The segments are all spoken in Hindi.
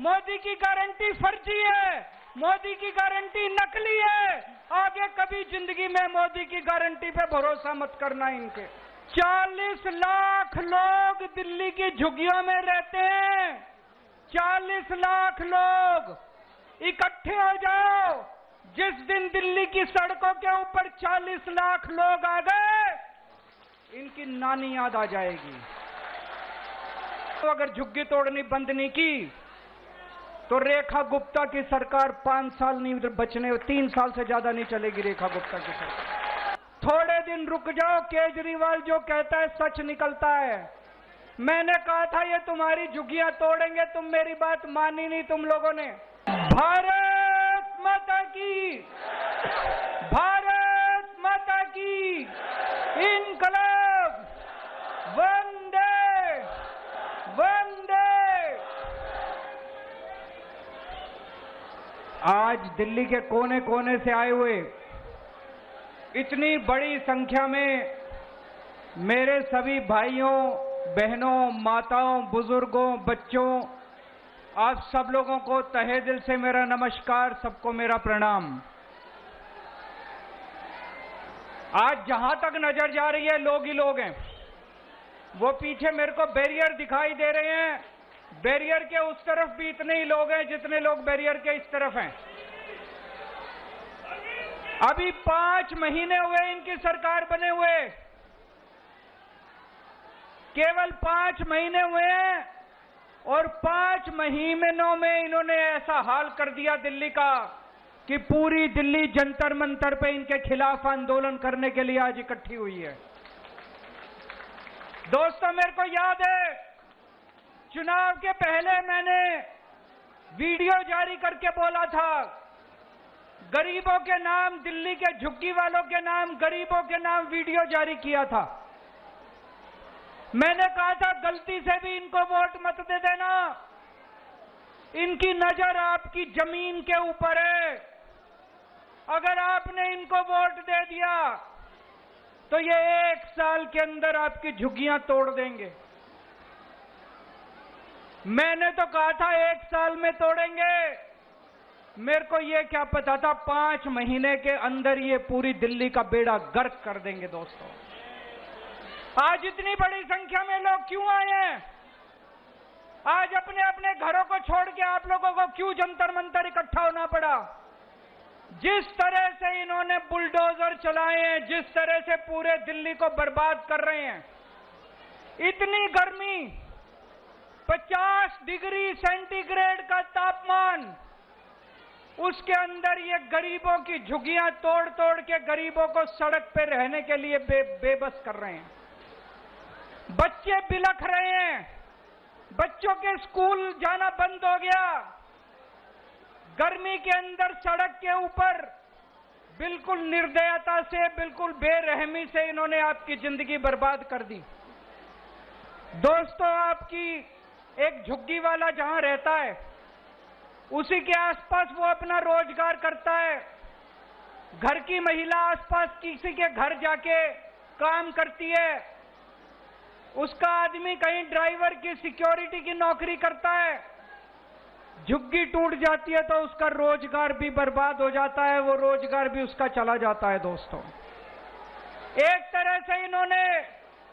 मोदी की गारंटी फर्जी है, मोदी की गारंटी नकली है। आगे कभी जिंदगी में मोदी की गारंटी पे भरोसा मत करना इनके। 40 लाख लोग दिल्ली की झुग्गियों में रहते हैं। 40 लाख लोग इकट्ठे हो जाओ। जिस दिन दिल्ली की सड़कों के ऊपर 40 लाख लोग आ गए, इनकी नानी याद आ जाएगी। तो अगर झुग्गी तोड़नी बंद नहीं की तो रेखा गुप्ता की सरकार 5 साल नहीं बचने, 3 साल से ज्यादा नहीं चलेगी रेखा गुप्ता की सरकार। थोड़े दिन रुक जाओ, केजरीवाल जो कहता है सच निकलता है। मैंने कहा था ये तुम्हारी झुग्गियां तोड़ेंगे, तुम मेरी बात मानी नहीं तुम लोगों ने। भारत माता की, भारत माता की, इनकलाब, वंदे वंदे। आज दिल्ली के कोने कोने से आए हुए इतनी बड़ी संख्या में मेरे सभी भाइयों, बहनों, माताओं, बुजुर्गों, बच्चों, आप सब लोगों को तहे दिल से मेरा नमस्कार, सबको मेरा प्रणाम। आज जहां तक नजर जा रही है लोग ही लोग हैं। वो पीछे मेरे को बैरियर दिखाई दे रहे हैं, बैरियर के उस तरफ भी इतने ही लोग हैं जितने लोग बैरियर के इस तरफ हैं। अभी 5 महीने हुए इनकी सरकार बने हुए, केवल 5 महीने हुए हैं और 5 महीनों में इन्होंने ऐसा हाल कर दिया दिल्ली का कि पूरी दिल्ली जंतर मंतर पे इनके खिलाफ आंदोलन करने के लिए आज इकट्ठी हुई है। दोस्तों, मेरे को याद है चुनाव के पहले मैंने वीडियो जारी करके बोला था, गरीबों के नाम, दिल्ली के झुग्गी वालों के नाम, गरीबों के नाम वीडियो जारी किया था। मैंने कहा था गलती से भी इनको वोट मत दे देना, इनकी नजर आपकी जमीन के ऊपर है। अगर आपने इनको वोट दे दिया तो ये 1 साल के अंदर आपकी झुग्गियां तोड़ देंगे। मैंने तो कहा था 1 साल में तोड़ेंगे, मेरे को ये क्या पता था 5 महीने के अंदर ये पूरी दिल्ली का बेड़ा गर्क कर देंगे। दोस्तों, आज इतनी बड़ी संख्या में लोग क्यों आए हैं? आज अपने अपने घरों को छोड़ के आप लोगों को क्यों जंतर मंतर इकट्ठा होना पड़ा? जिस तरह से इन्होंने बुलडोजर चलाए हैं, जिस तरह से पूरे दिल्ली को बर्बाद कर रहे हैं, इतनी गर्मी, 50 डिग्री सेंटीग्रेड का तापमान, उसके अंदर ये गरीबों की झुग्गियां तोड़ तोड़ के गरीबों को सड़क पे रहने के लिए बेबस कर रहे हैं। बच्चे बिलख रहे हैं, बच्चों के स्कूल जाना बंद हो गया। गर्मी के अंदर सड़क के ऊपर बिल्कुल निर्दयता से, बिल्कुल बेरहमी से इन्होंने आपकी जिंदगी बर्बाद कर दी। दोस्तों, आपकी एक झुग्गी वाला जहां रहता है उसी के आसपास वो अपना रोजगार करता है। घर की महिला आसपास किसी के घर जाके काम करती है, उसका आदमी कहीं ड्राइवर की सिक्योरिटी की नौकरी करता है। झुग्गी टूट जाती है तो उसका रोजगार भी बर्बाद हो जाता है, वो रोजगार भी उसका चला जाता है। दोस्तों, एक तरह से इन्होंने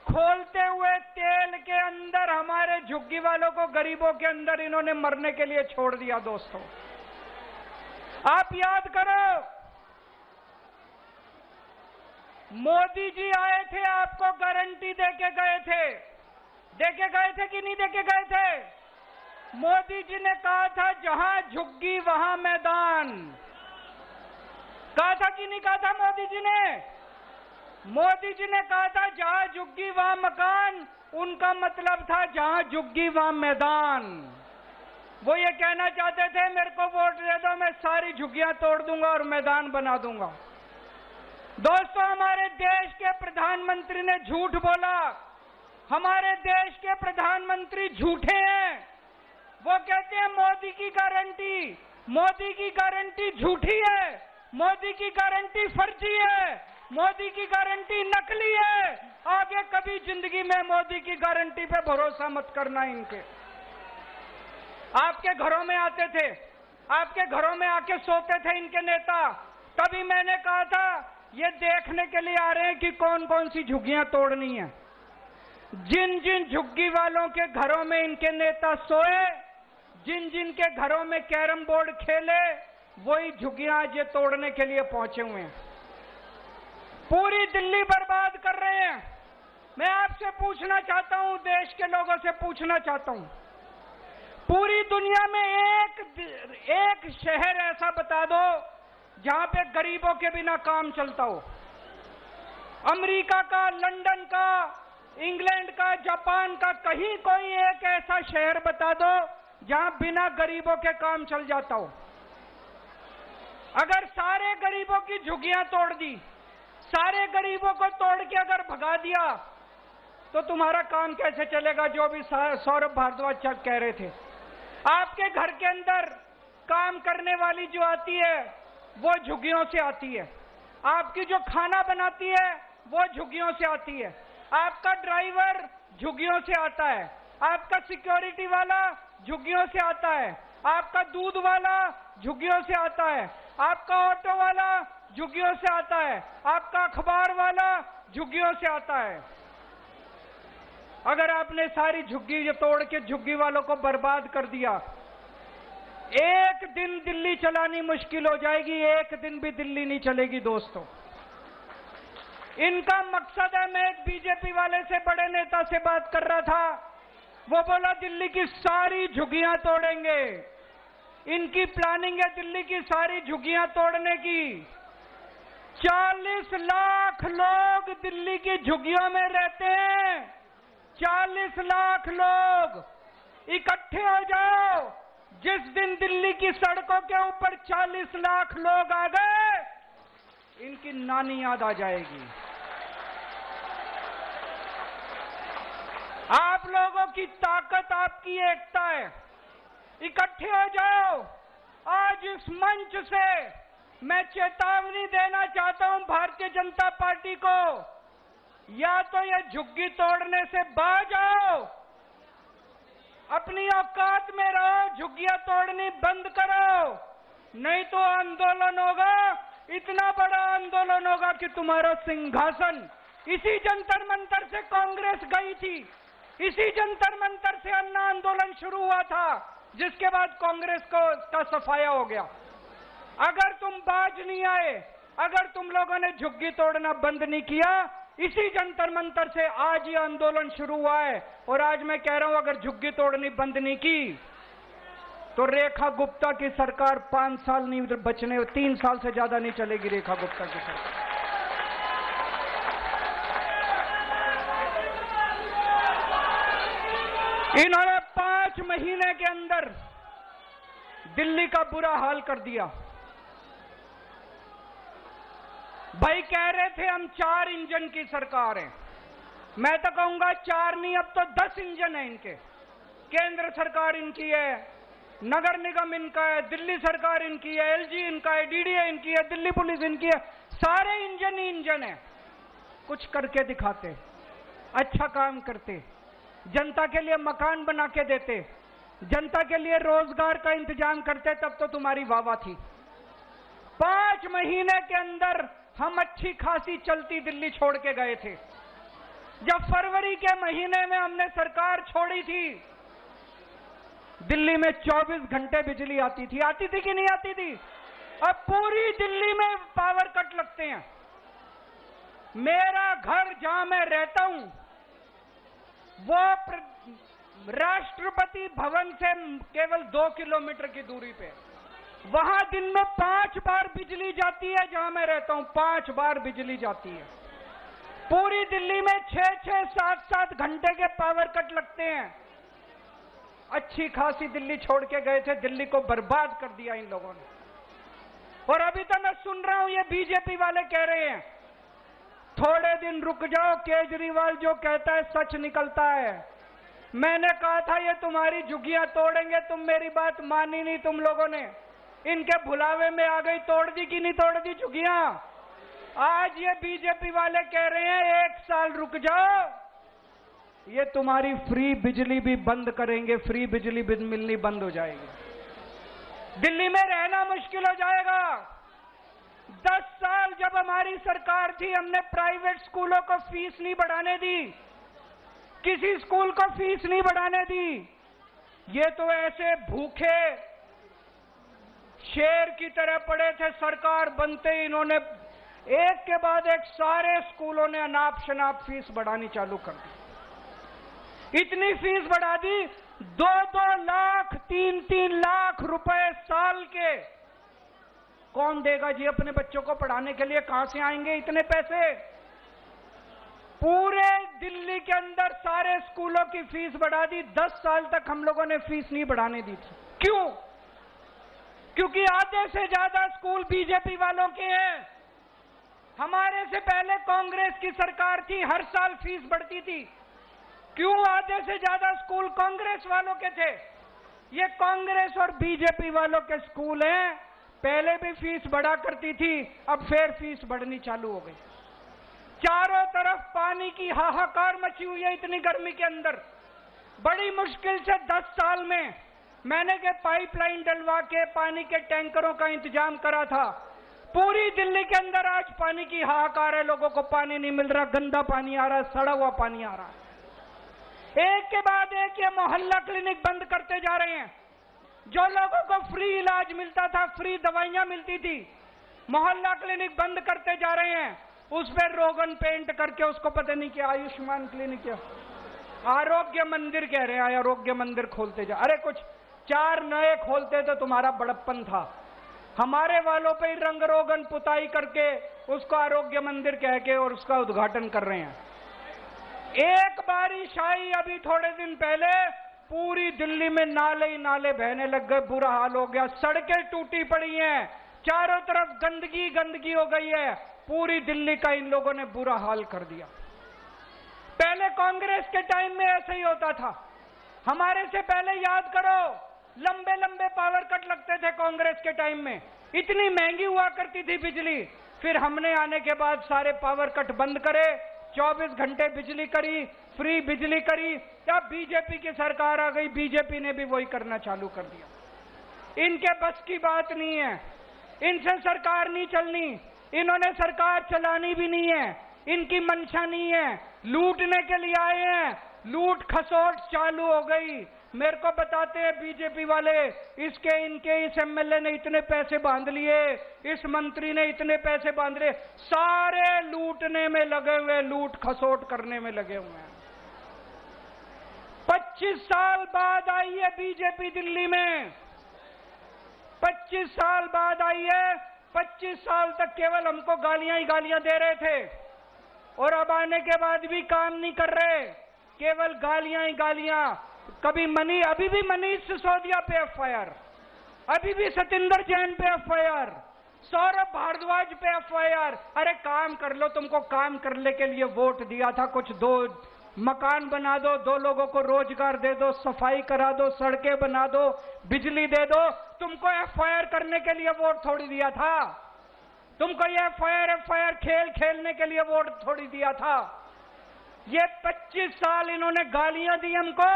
खोलते हुए तेल के अंदर हमारे झुग्गी वालों को, गरीबों के अंदर इन्होंने मरने के लिए छोड़ दिया। दोस्तों, आप याद करो, मोदी जी आए थे, आपको गारंटी देके गए थे कि नहीं देके गए थे? मोदी जी ने कहा था जहां झुग्गी वहां मैदान, कहा था कि नहीं कहा था मोदी जी ने? मोदी जी ने कहा था जहां झुग्गी वहां मकान, उनका मतलब था जहां झुग्गी वहां मैदान। वो ये कहना चाहते थे मेरे को वोट दे दो, मैं सारी झुग्गियां तोड़ दूंगा और मैदान बना दूंगा। दोस्तों, हमारे देश के प्रधानमंत्री ने झूठ बोला। हमारे देश के प्रधानमंत्री झूठे हैं। वो कहते हैं मोदी की गारंटी झूठी है, मोदी की गारंटी फर्जी है, मोदी की गारंटी नकली है। आगे कभी जिंदगी में मोदी की गारंटी पे भरोसा मत करना इनके। आपके घरों में आते थे, आपके घरों में आके सोते थे इनके नेता। तभी मैंने कहा था ये देखने के लिए आ रहे हैं कि कौन कौन सी झुग्गियां तोड़नी है। जिन जिन झुग्गी वालों के घरों में इनके नेता सोए, जिन जिन के घरों में कैरम बोर्ड खेले, वही झुग्गियां आज ये तोड़ने के लिए पहुंचे हुए हैं। पूरी दिल्ली बर्बाद कर रहे हैं। मैं आपसे पूछना चाहता हूं, देश के लोगों से पूछना चाहता हूं, पूरी दुनिया में एक शहर ऐसा बता दो जहां पे गरीबों के बिना काम चलता हो। अमेरिका का, लंदन का, इंग्लैंड का, जापान का, कहीं कोई एक ऐसा शहर बता दो जहां बिना गरीबों के काम चल जाता हो। अगर सारे गरीबों की झुग्गियां तोड़ दी, सारे गरीबों को तोड़ के अगर भगा दिया, तो तुम्हारा काम कैसे चलेगा? जो भी सौरभ भारद्वाज कह रहे थे, आपके घर के अंदर काम करने वाली जो आती है वो झुग्गियों से आती है, आपकी जो खाना बनाती है वो झुग्गियों से आती है, आपका ड्राइवर झुग्गियों से आता है, आपका सिक्योरिटी वाला झुग्गियों से आता है, आपका दूध वाला झुग्गियों से आता है, आपका ऑटो वाला झुग्गियों से आता है, आपका अखबार वाला झुग्गियों से आता है। अगर आपने सारी झुग्गी तोड़ के झुग्गी वालों को बर्बाद कर दिया, एक दिन दिल्ली चलानी मुश्किल हो जाएगी, एक दिन भी दिल्ली नहीं चलेगी दोस्तों। इनका मकसद है, मैं एक बीजेपी वाले से, बड़े नेता से बात कर रहा था, वो बोला दिल्ली की सारी झुग्गियां तोड़ेंगे। इनकी प्लानिंग है दिल्ली की सारी झुग्गियां तोड़ने की। 40 लाख लोग दिल्ली की झुग्गियों में रहते हैं। 40 लाख लोग इकट्ठे हो जाओ। जिस दिन दिल्ली की सड़कों के ऊपर 40 लाख लोग आ गए, इनकी नानी याद आ जाएगी। आप लोगों की ताकत, आपकी एकता है। इकट्ठे हो जाओ। आज इस मंच से मैं चेतावनी देना चाहता हूं भारतीय जनता पार्टी को, या तो ये झुग्गी तोड़ने से बाज आओ, अपनी औकात में रहो, झुग्गियां तोड़नी बंद करो, नहीं तो आंदोलन होगा, इतना बड़ा आंदोलन होगा कि तुम्हारा सिंहासन। इसी जंतर मंतर से कांग्रेस गई थी, इसी जंतर मंतर से अन्ना आंदोलन शुरू हुआ था, जिसके बाद कांग्रेस का सफाया हो गया। अगर तुम बाज नहीं आए, अगर तुम लोगों ने झुग्गी तोड़ना बंद नहीं किया, इसी जंतर मंतर से आज ये आंदोलन शुरू हुआ है। और आज मैं कह रहा हूं, अगर झुग्गी तोड़नी बंद नहीं की तो रेखा गुप्ता की सरकार 5 साल नहीं बचने, 3 साल से ज्यादा नहीं चलेगी रेखा गुप्ता की सरकार। इन्होंने 5 महीने के अंदर दिल्ली का बुरा हाल कर दिया। भाई कह रहे थे हम 4 इंजन की सरकार है, मैं तो कहूंगा 4 नहीं, अब तो 10 इंजन है इनके। केंद्र सरकार इनकी है, नगर निगम इनका है, दिल्ली सरकार इनकी है, एलजी इनका है, डीडीए इनकी है, दिल्ली पुलिस इनकी है, सारे इंजन ही इंजन है। कुछ करके दिखाते, अच्छा काम करते, जनता के लिए मकान बना के देते, जनता के लिए रोजगार का इंतजाम करते, तब तो तुम्हारी वाहवाह थी। 5 महीने के अंदर हम अच्छी खासी चलती दिल्ली छोड़ के गए थे। जब फरवरी के महीने में हमने सरकार छोड़ी थी, दिल्ली में 24 घंटे बिजली आती थी कि नहीं आती थी? अब पूरी दिल्ली में पावर कट लगते हैं। मेरा घर जहां मैं रहता हूं, वो राष्ट्रपति भवन से केवल 2 किलोमीटर की दूरी पे, वहां दिन में 5 बार बिजली जाती है। जहां मैं रहता हूं 5 बार बिजली जाती है। पूरी दिल्ली में 6-6, 7-7 घंटे के पावर कट लगते हैं। अच्छी खासी दिल्ली छोड़ के गए थे, दिल्ली को बर्बाद कर दिया इन लोगों ने। और अभी तो मैं सुन रहा हूं ये बीजेपी वाले कह रहे हैं थोड़े दिन रुक जाओ, केजरीवाल जो कहता है सच निकलता है। मैंने कहा था ये तुम्हारी झुग्गियां तोड़ेंगे, तुम मेरी बात मानी नहीं तुम लोगों ने, इनके भुलावे में आ गई। तोड़ दी कि नहीं तोड़ दी झुग्गियां? आज ये बीजेपी वाले कह रहे हैं 1 साल रुक जाओ, ये तुम्हारी फ्री बिजली भी बंद करेंगे, फ्री बिजली भी मिलनी बंद हो जाएगी। दिल्ली में रहना मुश्किल हो जाएगा। 10 साल जब हमारी सरकार थी, हमने प्राइवेट स्कूलों को फीस नहीं बढ़ाने दी, किसी स्कूल को फीस नहीं बढ़ाने दी। ये तो ऐसे भूखे शेर की तरह पड़े थे, सरकार बनते ही इन्होंने एक के बाद एक सारे स्कूलों ने अनाप शनाप फीस बढ़ानी चालू कर दी। इतनी फीस बढ़ा दी, 2-2 लाख 3-3 लाख रुपए साल के। कौन देगा जी अपने बच्चों को पढ़ाने के लिए? कहां से आएंगे इतने पैसे? पूरे दिल्ली के अंदर सारे स्कूलों की फीस बढ़ा दी। 10 साल तक हम लोगों ने फीस नहीं बढ़ाने दी थी। क्यों? क्योंकि आधे से ज्यादा स्कूल बीजेपी वालों के हैं। हमारे से पहले कांग्रेस की सरकार थी, हर साल फीस बढ़ती थी। क्यों आधे से ज्यादा स्कूल कांग्रेस वालों के थे? ये कांग्रेस और बीजेपी वालों के स्कूल हैं। पहले भी फीस बढ़ा करती थी, अब फिर फीस बढ़नी चालू हो गई। चारों तरफ पानी की हाहाकार मची हुई है इतनी गर्मी के अंदर। बड़ी मुश्किल से 10 साल में मैंने के पाइपलाइन डलवा के पानी के टैंकरों का इंतजाम करा था। पूरी दिल्ली के अंदर आज पानी की हाहाकार है, लोगों को पानी नहीं मिल रहा, गंदा पानी आ रहा है, सड़ा हुआ पानी आ रहा है। एक के बाद एक ये मोहल्ला क्लिनिक बंद करते जा रहे हैं। जो लोगों को फ्री इलाज मिलता था, फ्री दवाइयां मिलती थी, मोहल्ला क्लिनिक बंद करते जा रहे हैं। उस पर रोगन पेंट करके उसको पता नहीं क्या आयुष्मान क्लिनिक क्या आरोग्य मंदिर कह रहे हैं, आरोग्य मंदिर खोलते जा। अरे कुछ 4 नए खोलते तो तुम्हारा बड़प्पन था। हमारे वालों पे रंग रोगन पुताई करके उसको आरोग्य मंदिर कह के और उसका उद्घाटन कर रहे हैं। एक बारिश आई अभी थोड़े दिन पहले, पूरी दिल्ली में नाले ही नाले बहने लग गए, बुरा हाल हो गया। सड़कें टूटी पड़ी हैं, चारों तरफ गंदगी गंदगी हो गई है। पूरी दिल्ली का इन लोगों ने बुरा हाल कर दिया। पहले कांग्रेस के टाइम में ऐसे ही होता था। हमारे से पहले याद करो, लंबे लंबे पावर कट लगते थे कांग्रेस के टाइम में, इतनी महंगी हुआ करती थी बिजली। फिर हमने आने के बाद सारे पावर कट बंद करे, 24 घंटे बिजली करी, फ्री बिजली करी। तब बीजेपी की सरकार आ गई, बीजेपी ने भी वही करना चालू कर दिया। इनके बस की बात नहीं है, इनसे सरकार नहीं चलनी, इन्होंने सरकार चलानी भी नहीं है, इनकी मंशा नहीं है, लूटने के लिए आए हैं। लूट खसोट चालू हो गई। मेरे को बताते हैं बीजेपी वाले, इसके इनके इस एमएलए ने इतने पैसे बांध लिए, इस मंत्री ने इतने पैसे बांध लिए, सारे लूटने में लगे हुए, लूट खसोट करने में लगे हुए हैं। 25 साल बाद आई है बीजेपी दिल्ली में, 25 साल बाद आई है। 25 साल तक केवल हमको गालियां ही गालियां दे रहे थे और अब आने के बाद भी काम नहीं कर रहे, केवल गालियां ही गालियां। कभी अभी भी मनीष सिसोदिया पे एफआईआर, अभी भी सतिंदर जैन पे एफआईआर, सौरभ भारद्वाज पे एफआईआर। अरे काम कर लो, तुमको काम करने के लिए वोट दिया था, कुछ 2 मकान बना दो, 2 लोगों को रोजगार दे दो, सफाई करा दो, सड़कें बना दो, बिजली दे दो। तुमको एफआईआर करने के लिए वोट थोड़ी दिया था, तुमको ये एफआईआर खेल खेलने के लिए वोट थोड़ी दिया था। ये 25 साल इन्होंने गालियां दी हमको,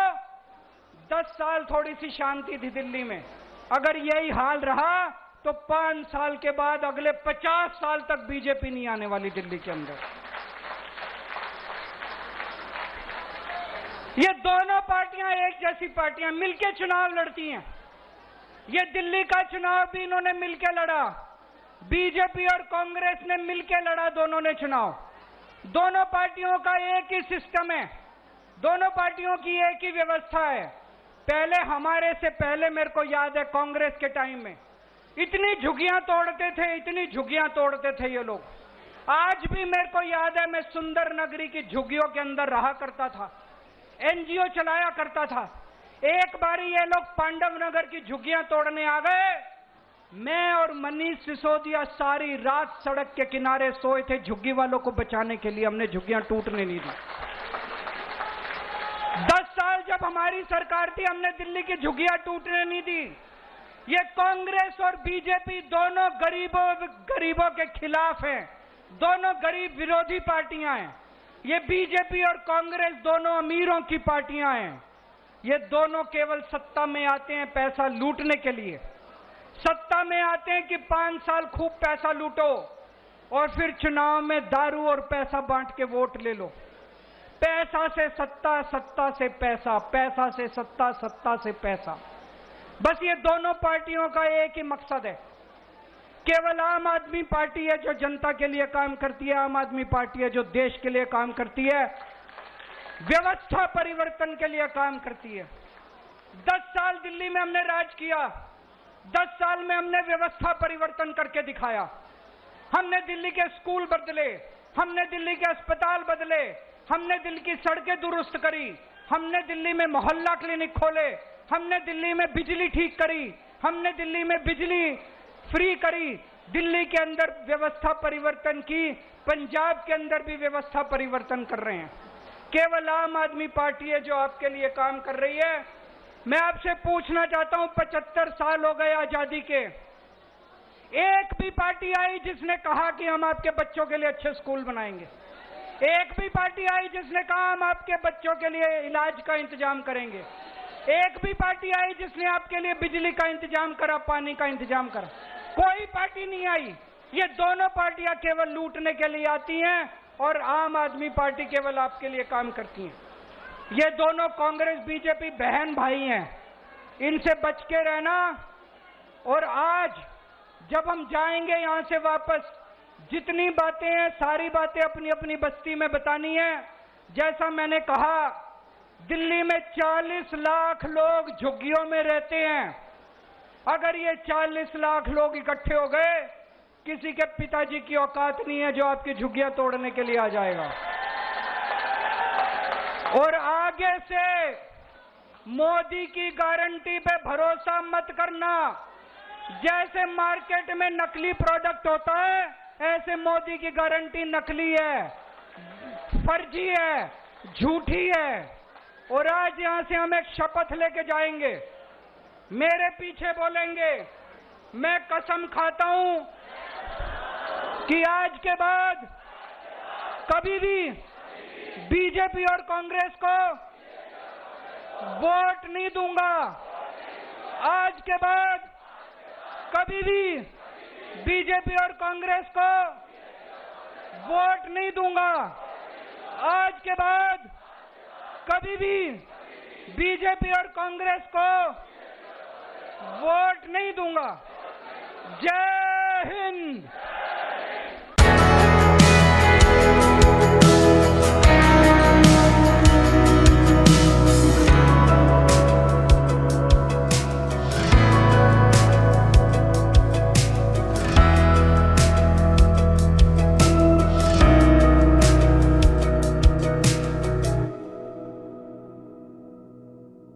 10 साल थोड़ी सी शांति थी दिल्ली में। अगर यही हाल रहा तो 5 साल के बाद अगले 50 साल तक बीजेपी नहीं आने वाली दिल्ली के अंदर। ये दोनों पार्टियां एक जैसी पार्टियां मिलकर चुनाव लड़ती हैं। ये दिल्ली का चुनाव भी इन्होंने मिलकर लड़ा, बीजेपी और कांग्रेस ने मिलकर लड़ा दोनों ने चुनाव। दोनों पार्टियों का एक ही सिस्टम है, दोनों पार्टियों की एक ही व्यवस्था है। पहले हमारे से पहले मेरे को याद है कांग्रेस के टाइम में इतनी झुग्गियां तोड़ते थे, इतनी झुग्गियां तोड़ते थे ये लोग। आज भी मेरे को याद है, मैं सुंदर नगरी की झुग्गियों के अंदर रहा करता था, एनजीओ चलाया करता था। एक बारी ये लोग पांडव नगर की झुग्गियां तोड़ने आ गए, मैं और मनीष सिसोदिया सारी रात सड़क के किनारे सोए थे झुग्गी वालों को बचाने के लिए, हमने झुग्गियां टूटने नहीं दी। 10 साल जब हमारी सरकार थी, हमने दिल्ली की झुग्गियां टूटने नहीं दी। ये कांग्रेस और बीजेपी दोनों गरीबों के खिलाफ हैं, दोनों गरीब विरोधी पार्टियां हैं। ये बीजेपी और कांग्रेस दोनों अमीरों की पार्टियां हैं। ये दोनों केवल सत्ता में आते हैं पैसा लूटने के लिए। सत्ता में आते हैं कि 5 साल खूब पैसा लूटो और फिर चुनाव में दारू और पैसा बांट के वोट ले लो। पैसा से सत्ता, सत्ता से पैसा, पैसा से सत्ता, सत्ता से पैसा। बस ये दोनों पार्टियों का एक ही मकसद है। केवल आम आदमी पार्टी है जो जनता के लिए काम करती है, आम आदमी पार्टी है जो देश के लिए काम करती है, व्यवस्था परिवर्तन के लिए काम करती है। 10 साल दिल्ली में हमने राज किया, 10 साल में हमने व्यवस्था परिवर्तन करके दिखाया। हमने दिल्ली के स्कूल बदले, हमने दिल्ली के अस्पताल बदले, हमने दिल्ली की सड़कें दुरुस्त करी, हमने दिल्ली में मोहल्ला क्लिनिक खोले, हमने दिल्ली में बिजली ठीक करी, हमने दिल्ली में बिजली फ्री करी, दिल्ली के अंदर व्यवस्था परिवर्तन की, पंजाब के अंदर भी व्यवस्था परिवर्तन कर रहे हैं। केवल आम आदमी पार्टी है जो आपके लिए काम कर रही है। मैं आपसे पूछना चाहता हूं, 75 साल हो गए आजादी के, एक भी पार्टी आई जिसने कहा कि हम आपके बच्चों के लिए अच्छे स्कूल बनाएंगे? एक भी पार्टी आई जिसने कहा हम आपके बच्चों के लिए इलाज का इंतजाम करेंगे? एक भी पार्टी आई जिसने आपके लिए बिजली का इंतजाम करा, पानी का इंतजाम करा? कोई पार्टी नहीं आई। ये दोनों पार्टियां केवल लूटने के लिए आती हैं और आम आदमी पार्टी केवल आपके लिए काम करती है। ये दोनों कांग्रेस बीजेपी बहन भाई हैं, इनसे बच के रहना। और आज जब हम जाएंगे यहां से वापस, जितनी बातें हैं सारी बातें अपनी अपनी बस्ती में बतानी है। जैसा मैंने कहा, दिल्ली में 40 लाख लोग झुग्गियों में रहते हैं। अगर ये 40 लाख लोग इकट्ठे हो गए, किसी के पिताजी की औकात नहीं है जो आपकी झुग्गियां तोड़ने के लिए आ जाएगा। और आगे से मोदी की गारंटी पे भरोसा मत करना। जैसे मार्केट में नकली प्रोडक्ट होता है, ऐसे मोदी की गारंटी नकली है, फर्जी है, झूठी है। और आज यहां से हम एक शपथ लेके जाएंगे, मेरे पीछे बोलेंगे, मैं कसम खाता हूं कि आज के बाद कभी भी बीजेपी और कांग्रेस को वोट नहीं दूंगा। आज के बाद कभी भी बीजेपी और कांग्रेस को वोट नहीं दूंगा। आज के बाद कभी भी बीजेपी और कांग्रेस को वोट नहीं दूंगा। जय हिंद।